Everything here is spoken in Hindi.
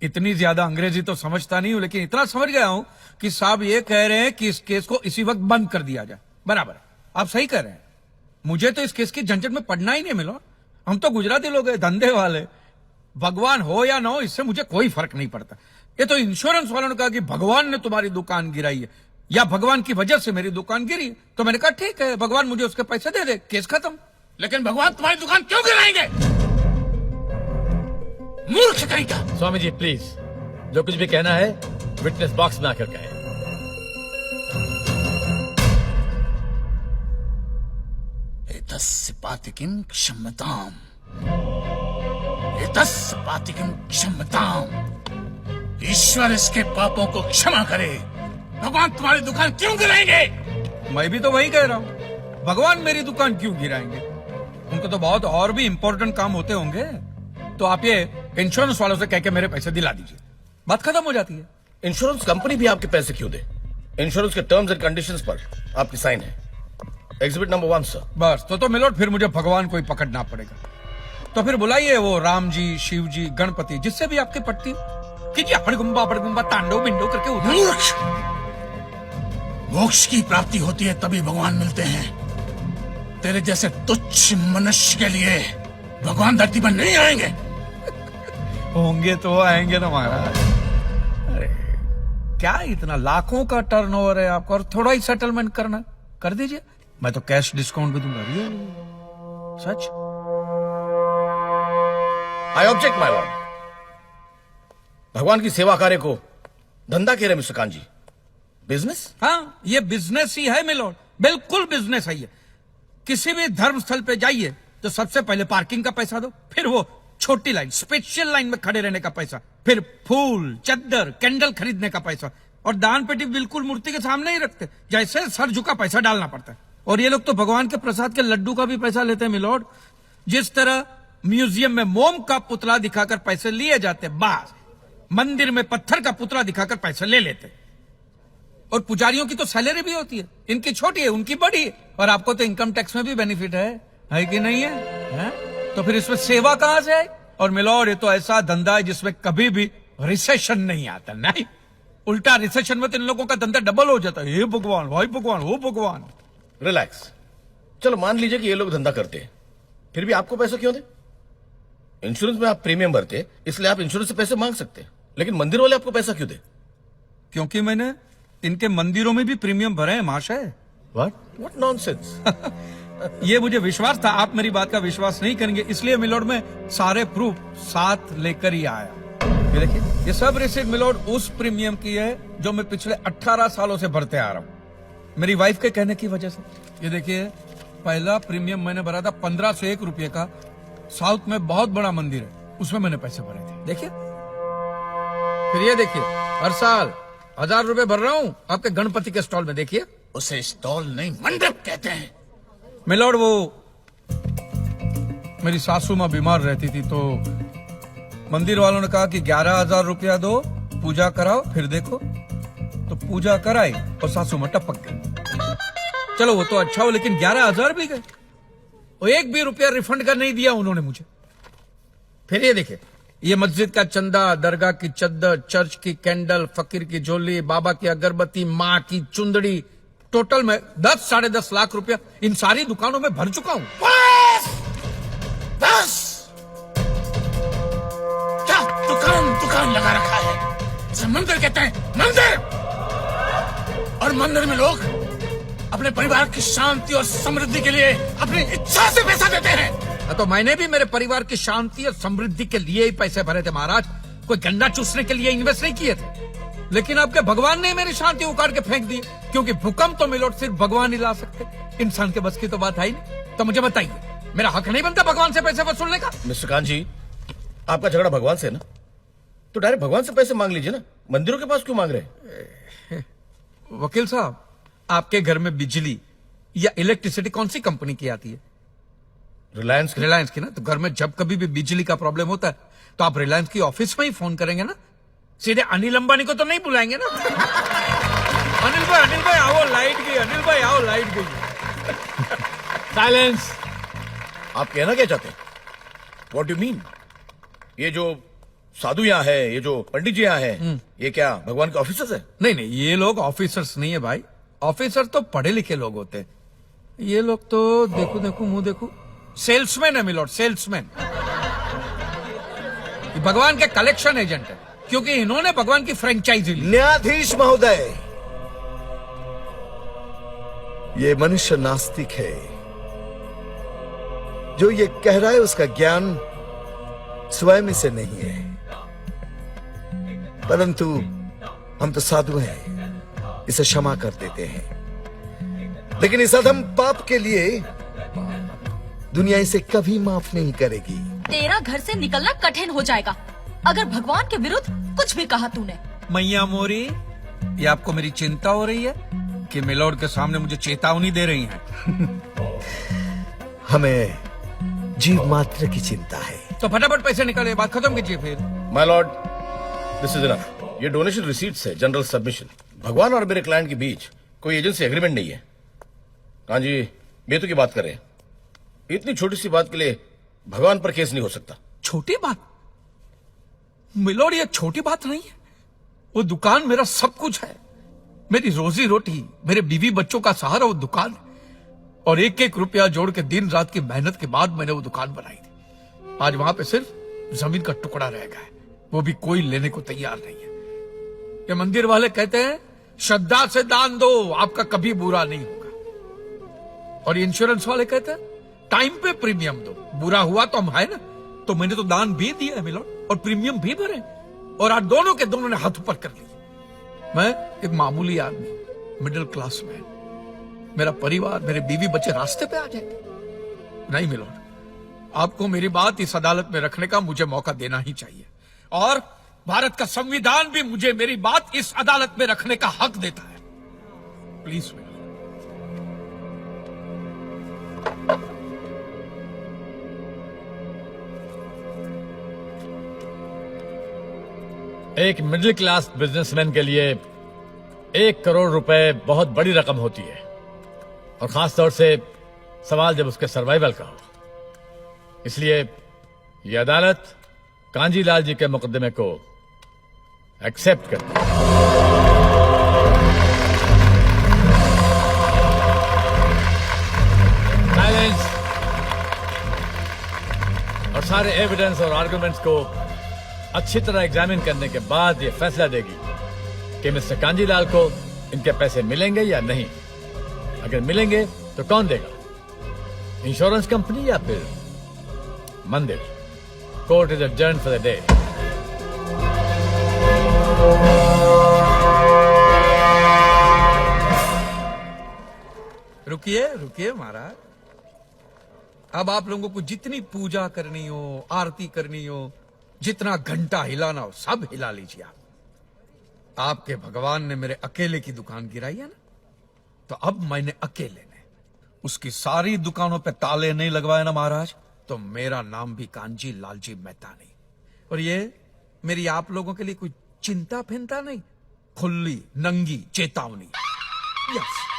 इतनी ज्यादा अंग्रेजी तो समझता नहीं हूं, लेकिन इतना समझ गया हूं कि साहब ये कह रहे हैं कि इस केस को इसी वक्त बंद कर दिया जाए। बराबर, आप सही कह रहे हैं। मुझे तो इस केस की झंझट में पड़ना ही नहीं मिला। हम तो गुजराती लोग हैं, धंधे वाले। भगवान हो या ना हो, इससे मुझे कोई फर्क नहीं पड़ता। ये तो इंश्योरेंस वालों ने कहा कि भगवान ने तुम्हारी दुकान गिराई है या भगवान की वजह से मेरी दुकान गिरी, तो मैंने कहा ठीक है, भगवान मुझे उसके पैसे दे दे, केस खत्म। लेकिन भगवान तुम्हारी दुकान क्यों गिराएंगे? मूर्ख कहीं का। स्वामी जी प्लीज, जो कुछ भी कहना है विटनेस बॉक्स में आकर कहें। एतस्पातिकिं क्षम्यताम्, एतस्पातिकिं क्षम्यताम्। ईश्वर इसके पापों को क्षमा करे। भगवान तुम्हारी दुकान क्यों गिराएंगे? मैं भी तो वही कह रहा हूं, भगवान मेरी दुकान क्यों गिराएंगे? उनको तो बहुत और भी इंपॉर्टेंट काम होते होंगे। तो आप ये इंश्योरेंस वालों से कह के मेरे पैसे दिला दीजिए, बात खत्म हो जाती है। इंश्योरेंस कंपनी भी आपके पैसे क्यों दे? इंश्योरेंस के टर्म्स एंड कंडीशंस पर आपकी साइन है। Exhibit number 1 sir. बस तो मिलोट, फिर मुझे भगवान को ही पकड़ना पड़ेगा। तो फिर बुलाइए वो राम जी, शिव जी, गणपति, जिससे भी आपकी पट्टी हो। कीजिए अपड़गुम्बा तांडव बिंडो करके उधर। मोक्ष की प्राप्ति होती है तभी भगवान मिलते हैं। तेरे जैसे तुच्छ मनुष्य के लिए भगवान धरती पर नहीं आएंगे। होंगे तो आएंगे ना महाराज। अरे क्या इतना लाखों का टर्नओवर है आपका, और थोड़ा ही सेटलमेंट करना, कर दीजिए। मैं तो कैश डिस्काउंट भी दूंगा। सच। I object my lord. भगवान की सेवा कार्य को धंधा कह रहे मिस्टर कांजी, बिजनेस? हाँ, ये बिजनेस ही है मिलोड, बिल्कुल बिजनेस है ये। किसी भी धर्म स्थल पे जाइए तो सबसे पहले पार्किंग का पैसा दो, फिर वो छोटी लाइन, स्पेशल लाइन में खड़े रहने का पैसा, फिर फूल, चद्दर, कैंडल खरीदने का पैसा, और दान पेटी बिल्कुल मूर्ति के सामने ही रखते, जैसे सर झुका पैसा डालना पड़ता है। और ये लोग तो भगवान के प्रसाद के लड्डू का भी पैसा लेते हैं मिलोड। जिस तरह म्यूजियम में मोम का पुतला दिखाकर पैसे लिए जाते, बस मंदिर में पत्थर का पुतला दिखाकर पैसे ले लेते। और पुजारियों की तो सैलरी भी होती है, इनकी छोटी है, उनकी बड़ी है। और आपको तो इनकम टैक्स में भी बेनिफिट है कि नहीं है? तो फिर इसमें सेवा कहां से है? और मिलोड, ये तो ऐसा धंधा है जिसमें कभी भी रिसेशन नहीं आता। नहीं, उल्टा रिसेशन में तो इन लोगों का धंधा डबल हो जाता है। हे भगवान, भाई भगवान, हो भगवान। रिलैक्स। चलो मान लीजिए कि ये लोग धंधा करते हैं, फिर भी आपको पैसे क्यों दे? इंश्योरेंस में आप प्रीमियम भरते, इसलिए आप इंश्योरेंस से पैसे मांग सकते हैं, लेकिन मंदिर वाले आपको पैसा क्यों दे? क्योंकि मैंने इनके मंदिरों में भी प्रीमियम भरे हैं महाशय। What nonsense? ये मुझे विश्वास था आप मेरी बात का विश्वास नहीं करेंगे, इसलिए मिलोड में सारे प्रूफ साथ लेकर ही आया। ये देखिए, ये सब रिसीट मिलोड उस प्रीमियम की है जो मैं पिछले 18 सालों से भरते आ रहा हूँ, मेरी वाइफ के कहने की वजह से। ये देखिए, पहला प्रीमियम मैंने भरा था 1501 रुपये का, साउथ में बहुत बड़ा मंदिर है, उसमें मैंने पैसे भरे थे। देखिए, फिर ये देखिए, हर साल 1000 रुपए भर रहा हूँ आपके गणपति के स्टॉल में। देखिए, उसे स्टॉल नहीं मंडप कहते हैं। मिलोड, वो मेरी सासू माँ बीमार रहती थी, तो मंदिर वालों ने कहा कि 11,000 रुपया दो, पूजा कराओ, फिर देखो। तो पूजा कराई और सासू माँ टपक गई। चलो वो तो अच्छा हो, लेकिन 11,000 भी गए, और एक भी रुपया रिफंड का नहीं दिया उन्होंने मुझे। फिर ये देखिए, ये मस्जिद का चंदा, दरगाह की चद्दर, चर्च की कैंडल, फकीर की झोली, बाबा की अगरबत्ती, माँ की चुंदड़ी, टोटल में 10-10.5 लाख रुपया इन सारी दुकानों में भर चुका हूँ। बस क्या दुकान लगा रखा है? इसे मंदिर कहते हैं, मंदिर। और मंदिर में लोग अपने परिवार की शांति और समृद्धि के लिए अपनी इच्छा से पैसा देते हैं। तो मैंने भी मेरे परिवार की शांति और समृद्धि के लिए ही पैसे भरे थे महाराज, कोई गंदा चूसने के लिए इन्वेस्ट नहीं किए थे। लेकिन आपके भगवान ने मेरी शांति उखाड़ के फेंक दी, क्योंकि भूकंप तो मिलोड सिर्फ भगवान ही ला सकते, इंसान के बस की तो बात है ही नहीं। तो मुझे बताइए, मेरा हक नहीं बनता भगवान से पैसे वसूलने का? मिस्टर कांजी, आपका झगड़ा भगवान से ना, तो डायरेक्ट भगवान से पैसे मांग लीजिए ना, मंदिरों के पास क्यों मांग रहे? वकील साहब, आपके घर में बिजली या इलेक्ट्रिसिटी कौन सी कंपनी की आती है? रिलायंस की ना। तो घर में जब कभी भी बिजली का प्रॉब्लम होता है तो आप रिलायंस की ऑफिस में ही फोन करेंगे ना, सीधे अनिल अंबानी को तो नहीं बुलाएंगे ना। अनिल भाई आओ, लाइट गई। अनिल भाई आओ, लाइट गई। साइलेंस। आप कहना क्या चाहते हैं? What do mean? ये जो साधु यहाँ है, ये जो पंडित जी यहाँ है, ये क्या भगवान के ऑफिसर्स है? नहीं नहीं, ये लोग ऑफिसर्स नहीं है भाई। ऑफिसर तो पढ़े लिखे लोग होते हैं। ये लोग तो देखो देखो मुंह देखो, सेल्समैन है मिलोड, सेल्समैन। ये भगवान के कलेक्शन एजेंट है, क्योंकि इन्होंने भगवान की फ्रेंचाइजी ली। न्यायाधीश महोदय, ये मनुष्य नास्तिक है। जो ये कह रहा है उसका ज्ञान स्वयं से नहीं है, परंतु हम तो साधु हैं, इसे क्षमा कर देते हैं। लेकिन इस अधम पाप के लिए दुनिया इसे कभी माफ नहीं करेगी। तेरा घर से निकलना कठिन हो जाएगा अगर भगवान के विरुद्ध कुछ भी कहा तूने। मैया मोरी, ये आपको मेरी चिंता हो रही है कि मिलोड के सामने मुझे चेतावनी दे रही हैं? हमें जीव मात्र की चिंता है। तो फटाफट पैसे निकाले, बात खत्म कीजिए फिर। My Lord, this is enough. ये डोनेशन रिसीट्स है, जनरल सबमिशन। भगवान और मेरे क्लाइंट के बीच कोई एजेंसी एग्रीमेंट नहीं है। हाँ जी, बेतु की बात कर रहे हैं। इतनी छोटी सी बात के लिए भगवान पर केस नहीं हो सकता। छोटी बात मिलोड, ये छोटी बात नहीं है। वो दुकान मेरा सब कुछ है, मेरी रोजी रोटी, मेरे बीवी बच्चों का सहारा वो दुकान है। और एक एक रुपया जोड़ के दिन रात की मेहनत के बाद मैंने वो दुकान बनाई थी। आज वहां पे सिर्फ जमीन का टुकड़ा रह गया है, वो भी कोई लेने को तैयार नहीं है। ये मंदिर वाले कहते हैं श्रद्धा से दान दो, आपका कभी बुरा नहीं होगा। और इंश्योरेंस वाले कहते हैं टाइम पे प्रीमियम दो, बुरा हुआ तो हम है ना। तो मैंने तो दान भी दिया है मिलोड, और प्रीमियम भी भरे, और आज दोनों के दोनों ने हाथ ऊपर कर लिए। मैं एक मामूली आदमी, मिडिल क्लास मैन, मेरा परिवार, मेरे बीवी बच्चे रास्ते पे आ जाएंगे। नहीं मिलोड, आपको मेरी बात इस अदालत में रखने का मुझे मौका देना ही चाहिए। और भारत का संविधान भी मुझे मेरी बात इस अदालत में रखने का हक देता है। Please milord. एक मिडिल क्लास बिजनेसमैन के लिए 1 करोड़ रुपए बहुत बड़ी रकम होती है, और खास तौर से सवाल जब उसके सर्वाइवल का हो। इसलिए यह अदालत कांजीलाल जी के मुकदमे को एक्सेप्ट करती है। साइलेंस। और सारे एविडेंस और आर्गुमेंट्स को अच्छी तरह एग्जामिन करने के बाद यह फैसला देगी कि मिस्टर कांजीलाल को इनके पैसे मिलेंगे या नहीं। अगर मिलेंगे तो कौन देगा, इंश्योरेंस कंपनी या फिर मंदिर? Court is adjourned for the day. रुकिए रुकिए महाराज, अब आप लोगों को जितनी पूजा करनी हो, आरती करनी हो, जितना घंटा हिलाना हो, सब हिला लीजिए आप। आपके भगवान ने मेरे अकेले की दुकान गिराई है ना, तो अब मैंने अकेले ने उसकी सारी दुकानों पे ताले नहीं लगवाए ना महाराज, तो मेरा नाम भी कांजी लालजी मेहता नहीं। और ये मेरी आप लोगों के लिए कोई चिंता फिंता नहीं, खुली नंगी चेतावनी। यस।